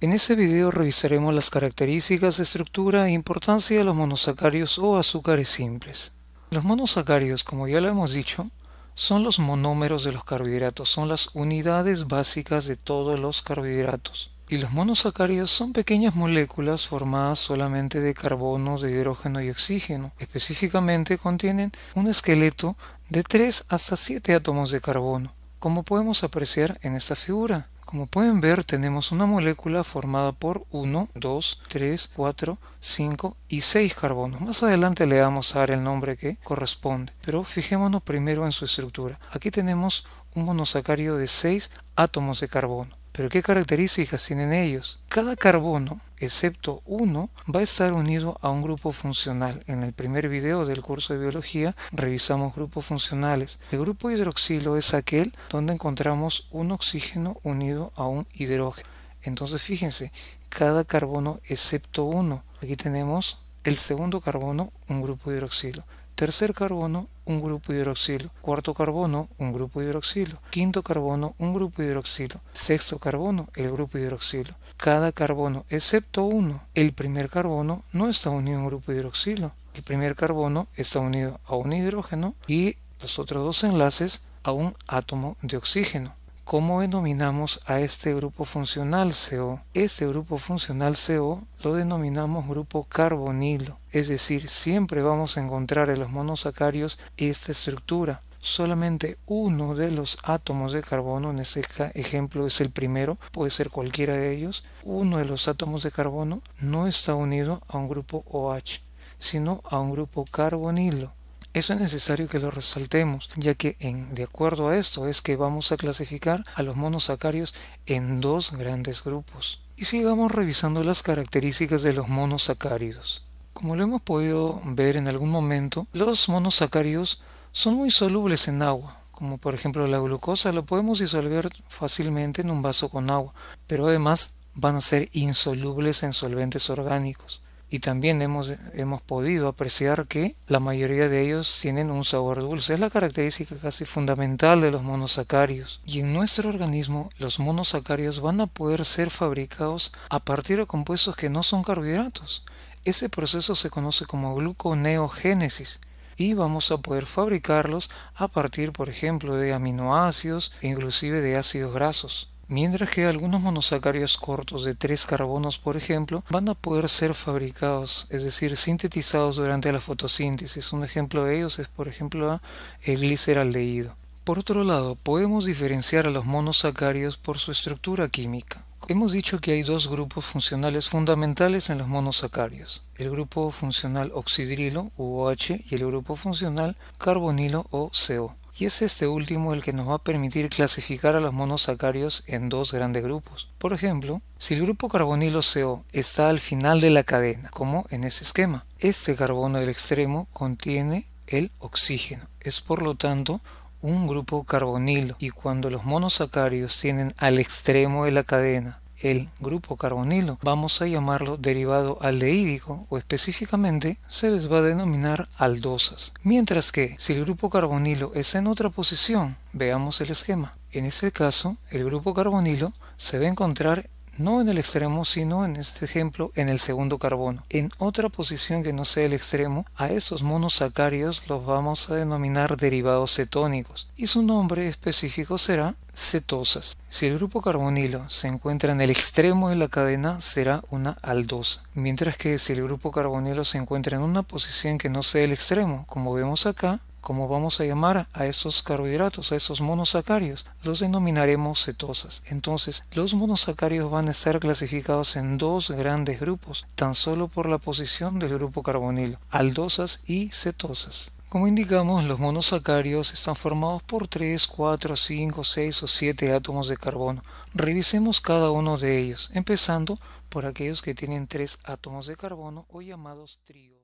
En este video revisaremos las características, estructura e importancia de los monosacáridos o azúcares simples. Los monosacáridos, como ya lo hemos dicho, son los monómeros de los carbohidratos, son las unidades básicas de todos los carbohidratos. Y los monosacáridos son pequeñas moléculas formadas solamente de carbono, de hidrógeno y oxígeno. Específicamente contienen un esqueleto de 3 hasta 7 átomos de carbono, como podemos apreciar en esta figura. Como pueden ver, tenemos una molécula formada por 1, 2, 3, 4, 5 y 6 carbonos. Más adelante le vamos a dar el nombre que corresponde, pero fijémonos primero en su estructura. Aquí tenemos un monosacárido de 6 átomos de carbono. ¿Pero qué características tienen ellos? Cada carbono, excepto uno, va a estar unido a un grupo funcional. En el primer video del curso de biología revisamos grupos funcionales. El grupo hidroxilo es aquel donde encontramos un oxígeno unido a un hidrógeno. Entonces fíjense, cada carbono excepto uno. Aquí tenemos el segundo carbono, un grupo hidroxilo. Tercer carbono, un grupo hidroxilo. Cuarto carbono, un grupo hidroxilo. Quinto carbono, un grupo hidroxilo. Sexto carbono, el grupo hidroxilo. Cada carbono, excepto uno, el primer carbono, no está unido a un grupo hidroxilo. El primer carbono está unido a un hidrógeno y los otros dos enlaces a un átomo de oxígeno. ¿Cómo denominamos a este grupo funcional CO? Este grupo funcional CO lo denominamos grupo carbonilo, es decir, siempre vamos a encontrar en los monosacáridos esta estructura. Solamente uno de los átomos de carbono, en este ejemplo es el primero, puede ser cualquiera de ellos, uno de los átomos de carbono no está unido a un grupo OH, sino a un grupo carbonilo. Eso es necesario que lo resaltemos, ya que de acuerdo a esto es que vamos a clasificar a los monosacáridos en dos grandes grupos. Y sigamos revisando las características de los monosacáridos. Como lo hemos podido ver en algún momento, los monosacáridos son muy solubles en agua, como por ejemplo la glucosa lo podemos disolver fácilmente en un vaso con agua, pero además van a ser insolubles en solventes orgánicos. Y también hemos podido apreciar que la mayoría de ellos tienen un sabor dulce. Es la característica casi fundamental de los monosacáridos. Y en nuestro organismo los monosacáridos van a poder ser fabricados a partir de compuestos que no son carbohidratos. Ese proceso se conoce como gluconeogénesis. Y vamos a poder fabricarlos a partir, por ejemplo, de aminoácidos e inclusive de ácidos grasos. Mientras que algunos monosacáridos cortos de 3 carbonos, por ejemplo, van a poder ser fabricados, es decir, sintetizados durante la fotosíntesis. Un ejemplo de ellos es, por ejemplo, el gliceraldehído. Por otro lado, podemos diferenciar a los monosacáridos por su estructura química. Hemos dicho que hay dos grupos funcionales fundamentales en los monosacáridos, el grupo funcional oxidrilo u OH y el grupo funcional carbonilo o CO. Y es este último el que nos va a permitir clasificar a los monosacáridos en dos grandes grupos. Por ejemplo, si el grupo carbonilo CO está al final de la cadena, como en ese esquema, este carbono del extremo contiene el oxígeno. Es por lo tanto un grupo carbonilo, y cuando los monosacáridos tienen al extremo de la cadena el grupo carbonilo, vamos a llamarlo derivado aldehídico o específicamente se les va a denominar aldosas. Mientras que si el grupo carbonilo está en otra posición, veamos el esquema. En este caso, el grupo carbonilo se va a encontrar no en el extremo, sino en este ejemplo en el segundo carbono. En otra posición que no sea el extremo, a esos monosacáridos los vamos a denominar derivados cetónicos y su nombre específico será cetosas. Si el grupo carbonilo se encuentra en el extremo de la cadena, será una aldosa, mientras que si el grupo carbonilo se encuentra en una posición que no sea el extremo, como vemos acá, ¿cómo vamos a llamar a esos carbohidratos, a esos monosacáridos? Los denominaremos cetosas. Entonces, los monosacáridos van a estar clasificados en dos grandes grupos, tan solo por la posición del grupo carbonilo, aldosas y cetosas. Como indicamos, los monosacáridos están formados por 3, 4, 5, 6 o 7 átomos de carbono. Revisemos cada uno de ellos, empezando por aquellos que tienen 3 átomos de carbono o llamados tríodos.